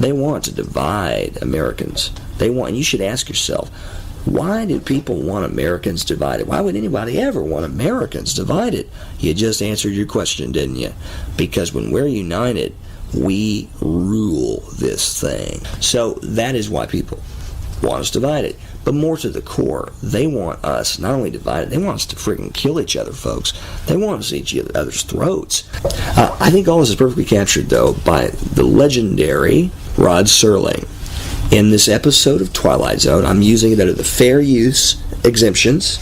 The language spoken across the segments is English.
They want to divide Americans. And you should ask yourself, why do people want Americans divided? Why would anybody ever want Americans divided? You just answered your question, didn't you? Because when we're united, we rule this thing. So that is why people want us divided. But more to the core, they want us not only divided, they want us to freaking kill each other, folks. They want us to eat each other's throats. I think all this is perfectly captured, though, by the legendary Rod Serling. In this episode of Twilight Zone, I'm using it under the fair use exemptions.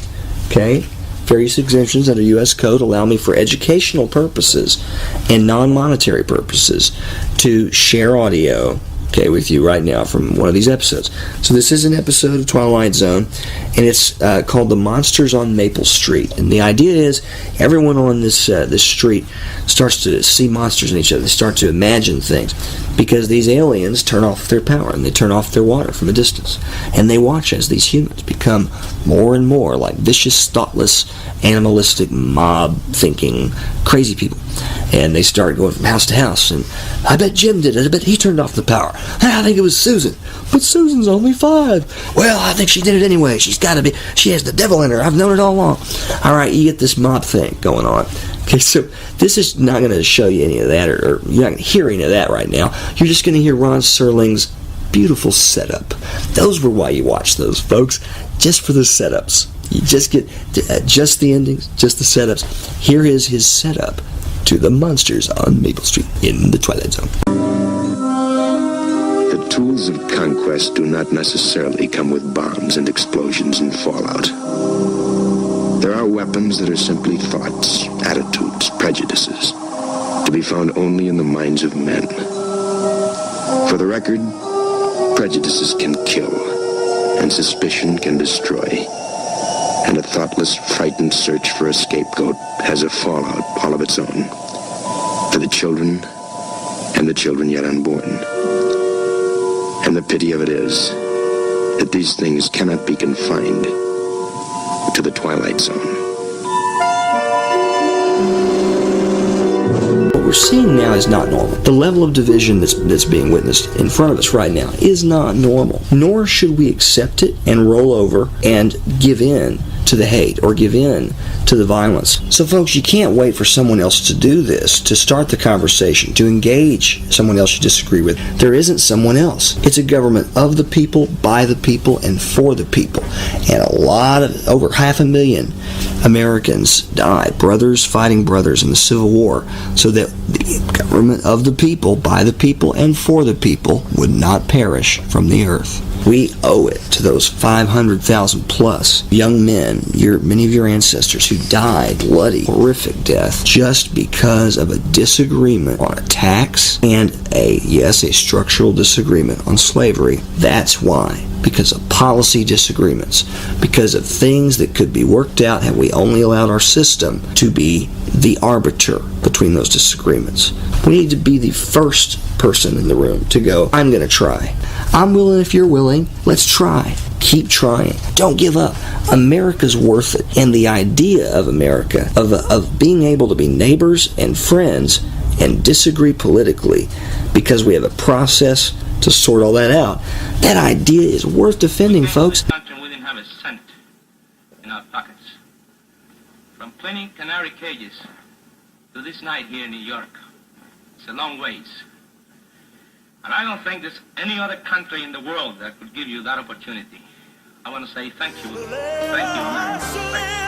Okay? Fair use exemptions under U.S. Code allow me for educational purposes and non-monetary purposes to share audio, okay, with you right now from one of these episodes. So this is an episode of Twilight Zone, and it's called The Monsters on Maple Street. And the idea is everyone on this street starts to see monsters in each other. They start to imagine things because these aliens turn off their power and they turn off their water from a distance. And they watch as these humans become more and more like vicious, thoughtless, animalistic, mob-thinking, crazy people. And they start going from house to house. And I bet Jim did it. I bet he turned off the power. I think it was Susan. But Susan's only 5. Well, I think she did it anyway. She's got to be. She has the devil in her. I've known it all along. All right, you get this mob thing going on. Okay, so this is not going to show you any of that, or you're not going to hear any of that right now. You're just going to hear Ron Serling's beautiful setup. Those were why you watch those, folks. Just for the setups. You just get just the endings, just the setups. Here is his setup to the monsters on Maple Street in the Twilight Zone. The tools of conquest do not necessarily come with bombs and explosions and fallout. There are weapons that are simply thoughts, attitudes, prejudices, to be found only in the minds of men. For the record, prejudices can kill, and suspicion can destroy. And a thoughtless, frightened search for a scapegoat has a fallout all of its own. For the children, and the children yet unborn. And the pity of it is that these things cannot be confined to the Twilight Zone. What we're seeing now is not normal. The level of division that's being witnessed in front of us right now is not normal. Nor should we accept it and roll over and give in to the hate or give in to the violence. So folks, you can't wait for someone else to do this, to start the conversation, to engage someone else you disagree with. There isn't someone else. It's a government of the people, by the people, and for the people. And over 500,000 Americans died, brothers fighting brothers in the Civil War, so that the government of the people, by the people, and for the people would not perish from the earth. We owe it to those 500,000 plus young men, many of your ancestors, who died bloody, horrific death just because of a disagreement on a tax and a structural disagreement on slavery. That's why. Because of policy disagreements, because of things that could be worked out had we only allowed our system to be the arbiter between those disagreements. We need to be the first person in the room to go, I'm going to try. I'm willing if you're willing. Let's try. Keep trying. Don't give up. America's worth it. And the idea of America, of being able to be neighbors and friends and disagree politically because we have a process to sort all that out, that idea is worth defending, folks. We didn't have a cent in our pockets. From plenty canary cages to this night here in New York, it's a long ways. And I don't think there's any other country in the world that could give you that opportunity. I want to say thank you. Thank you, America. Thank you.